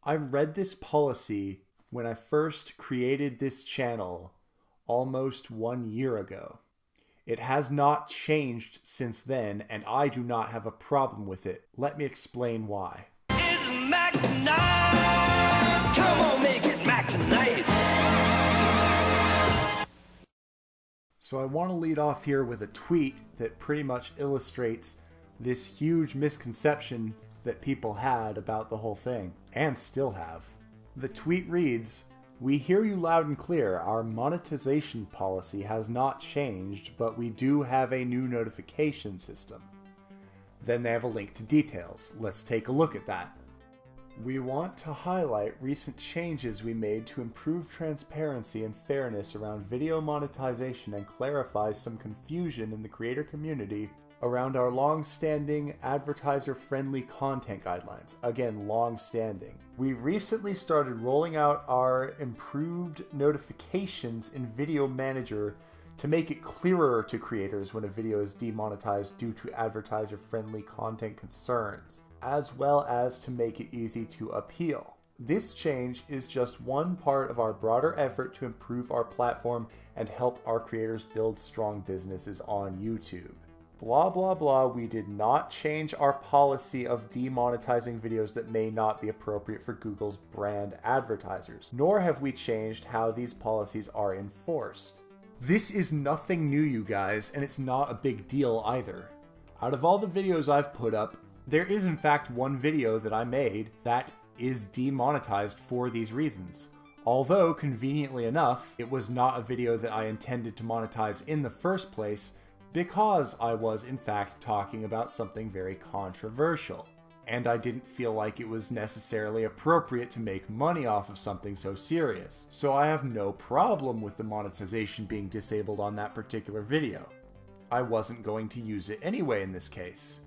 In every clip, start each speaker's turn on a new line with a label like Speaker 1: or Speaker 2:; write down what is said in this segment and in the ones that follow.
Speaker 1: I read this policy when I first created this channel almost 1 year ago. It has not changed since then, and I do not have a problem with it. Let me explain why.
Speaker 2: It's Mac tonight. Come on, make it Mac tonight.
Speaker 1: So I want to lead off here with a tweet that pretty much illustrates this huge misconception that people had about the whole thing, and still have. The tweet reads, "We hear you loud and clear. Our monetization policy has not changed, but we do have a new notification system." Then they have a link to details. Let's take a look at that. "We want to highlight recent changes we made to improve transparency and fairness around video monetization and clarify some confusion in the creator community around our long-standing advertiser-friendly content guidelines." Again, long-standing. "We recently started rolling out our improved notifications in Video Manager to make it clearer to creators when a video is demonetized due to advertiser-friendly content concerns, as well as to make it easy to appeal. This change is just one part of our broader effort to improve our platform and help our creators build strong businesses on YouTube. Blah blah blah, we did not change our policy of demonetizing videos that may not be appropriate for Google's brand advertisers, nor have we changed how these policies are enforced." This is nothing new, you guys, and it's not a big deal either. Out of all the videos I've put up, there is in fact one video that I made that is demonetized for these reasons. Although, conveniently enough, it was not a video that I intended to monetize in the first place, because I was in fact talking about something very controversial, and I didn't feel like it was necessarily appropriate to make money off of something so serious. So I have no problem with the monetization being disabled on that particular video. I wasn't going to use it anyway in this case.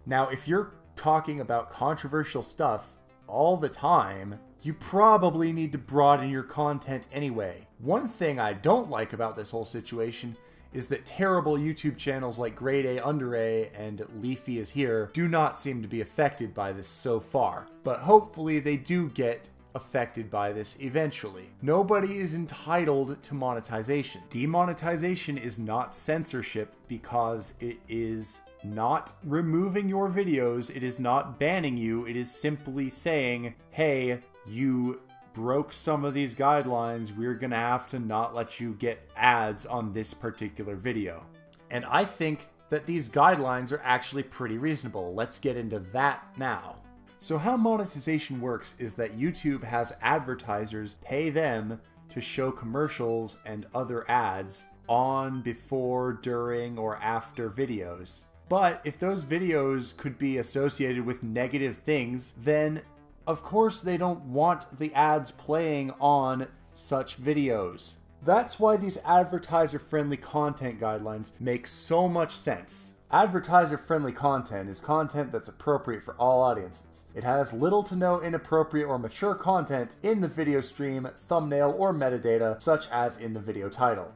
Speaker 1: Now, if you're talking about controversial stuff all the time, you probably need to broaden your content anyway. One thing I don't like about this whole situation is that terrible YouTube channels like Grade A Under A and Leafy is Here do not seem to be affected by this so far, but hopefully they do get affected by this eventually. Nobody is entitled to monetization. Demonetization is not censorship because it is not removing your videos, it is not banning you, it is simply saying, hey, you broke some of these guidelines, we're gonna have to not let you get ads on this particular video. And I think that these guidelines are actually pretty reasonable. Let's get into that now. So how monetization works is that YouTube has advertisers pay them to show commercials and other ads on, before, during, or after videos. But if those videos could be associated with negative things, then of course they don't want the ads playing on such videos. That's why these advertiser-friendly content guidelines make so much sense. Advertiser-friendly content is content that's appropriate for all audiences. It has little to no inappropriate or mature content in the video stream, thumbnail, or metadata, such as in the video title.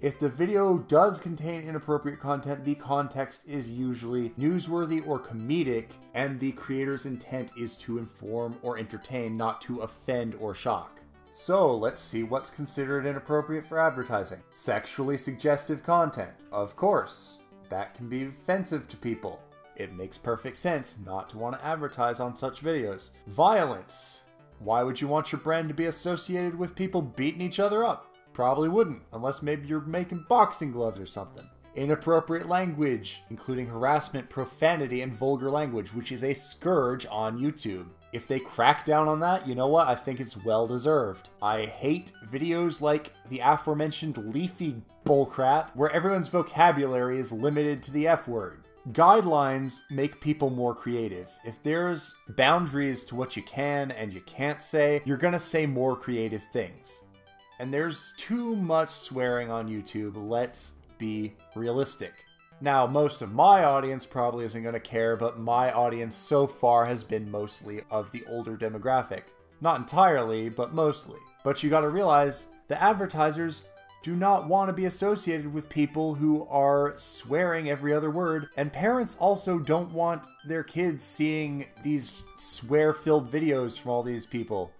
Speaker 1: If the video does contain inappropriate content, the context is usually newsworthy or comedic, and the creator's intent is to inform or entertain, not to offend or shock. So let's see what's considered inappropriate for advertising. Sexually suggestive content. Of course, that can be offensive to people. It makes perfect sense not to want to advertise on such videos. Violence. Why would you want your brand to be associated with people beating each other up? Probably wouldn't, unless maybe you're making boxing gloves or something. Inappropriate language, including harassment, profanity, and vulgar language, which is a scourge on YouTube. If they crack down on that, you know what? I think it's well deserved. I hate videos like the aforementioned Leafy bullcrap, where everyone's vocabulary is limited to the F word. Guidelines make people more creative. If there's boundaries to what you can and you can't say, you're gonna say more creative things. And there's too much swearing on YouTube, let's be realistic. Now, most of my audience probably isn't going to care, but my audience so far has been mostly of the older demographic. Not entirely, but mostly. But you gotta realize, the advertisers do not want to be associated with people who are swearing every other word, and parents also don't want their kids seeing these swear-filled videos from all these people.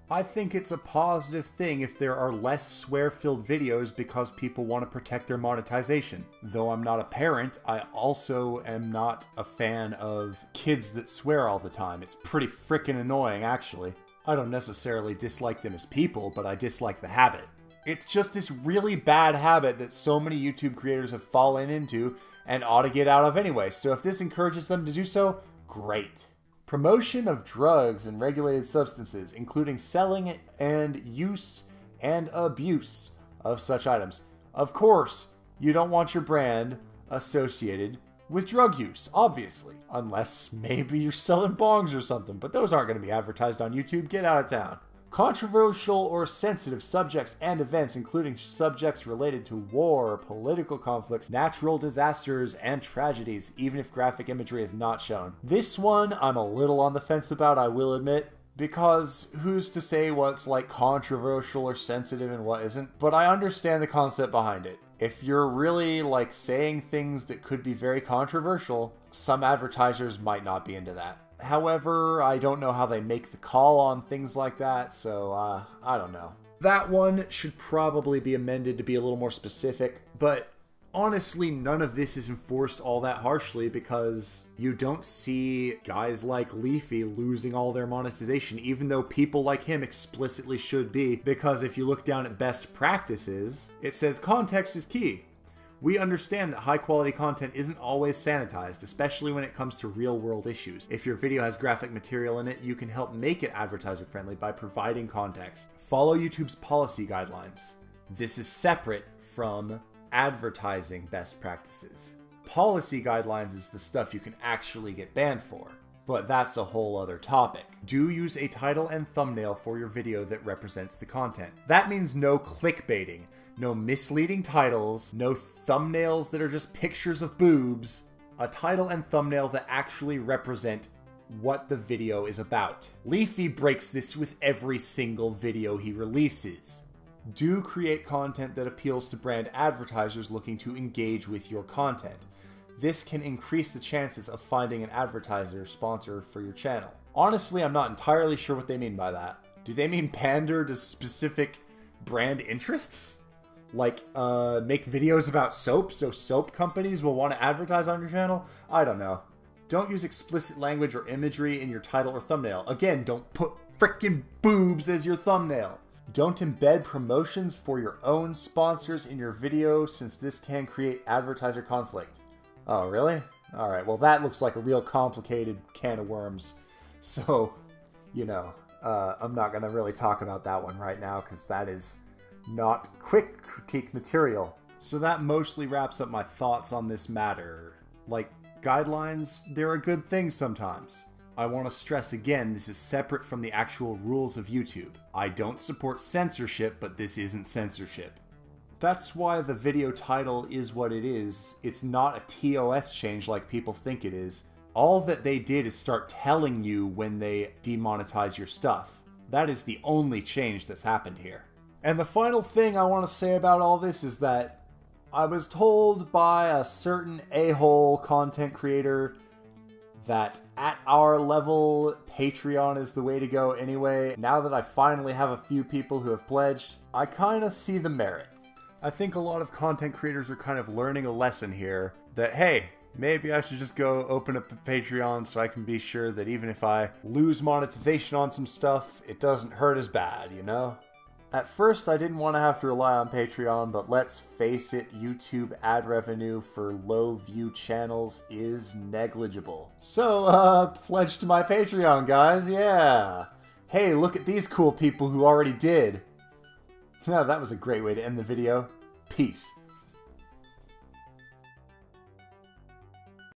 Speaker 1: I think it's a positive thing if there are less swear-filled videos because people want to protect their monetization. Though I'm not a parent, I also am not a fan of kids that swear all the time. It's pretty freaking annoying, actually. I don't necessarily dislike them as people, but I dislike the habit. It's just this really bad habit that so many YouTube creators have fallen into and ought to get out of anyway. So if this encourages them to do so, great. Promotion of drugs and regulated substances, including selling and use and abuse of such items. Of course, you don't want your brand associated with drug use, obviously. Unless maybe you're selling bongs or something, but those aren't going to be advertised on YouTube. Get out of town. Controversial or sensitive subjects and events, including subjects related to war, political conflicts, natural disasters, and tragedies, even if graphic imagery is not shown. This one I'm a little on the fence about, I will admit, because who's to say what's like controversial or sensitive and what isn't? But I understand the concept behind it. If you're really like saying things that could be very controversial, some advertisers might not be into that. However, I don't know how they make the call on things like that, so I don't know. That one should probably be amended to be a little more specific, but honestly, none of this is enforced all that harshly because you don't see guys like Leafy losing all their monetization, even though people like him explicitly should be, because if you look down at best practices, it says context is key. We understand that high-quality content isn't always sanitized, especially when it comes to real-world issues. If your video has graphic material in it, you can help make it advertiser-friendly by providing context. Follow YouTube's policy guidelines. This is separate from advertising best practices. Policy guidelines is the stuff you can actually get banned for, but that's a whole other topic. Do use a title and thumbnail for your video that represents the content. That means no clickbaiting. No misleading titles, no thumbnails that are just pictures of boobs. A title and thumbnail that actually represent what the video is about. Leafy breaks this with every single video he releases. Do create content that appeals to brand advertisers looking to engage with your content. This can increase the chances of finding an advertiser sponsor for your channel. Honestly, I'm not entirely sure what they mean by that. Do they mean pander to specific brand interests? Like, make videos about soap so soap companies will want to advertise on your channel? I don't know. Don't use explicit language or imagery in your title or thumbnail. Again, don't put frickin' boobs as your thumbnail. Don't embed promotions for your own sponsors in your video since this can create advertiser conflict. Oh, really? Alright, well that looks like a real complicated can of worms. So, you know, I'm not going to really talk about that one right now because that is not quick critique material. So that mostly wraps up my thoughts on this matter. Like, guidelines, they're a good thing sometimes. I want to stress again, this is separate from the actual rules of YouTube. I don't support censorship, but this isn't censorship. That's why the video title is what it is. It's not a ToS change like people think it is. All that they did is start telling you when they demonetize your stuff. That is the only change that's happened here. And the final thing I want to say about all this is that I was told by a certain a-hole content creator that at our level, Patreon is the way to go anyway. Now that I finally have a few people who have pledged, I kind of see the merit. I think a lot of content creators are kind of learning a lesson here that, hey, maybe I should just go open up a Patreon so I can be sure that even if I lose monetization on some stuff, it doesn't hurt as bad, you know? At first, I didn't want to have to rely on Patreon, but let's face it, YouTube ad revenue for low-view channels is negligible. So, pledge to my Patreon, guys, yeah! Hey, look at these cool people who already did! Yeah, that was a great way to end the video. Peace.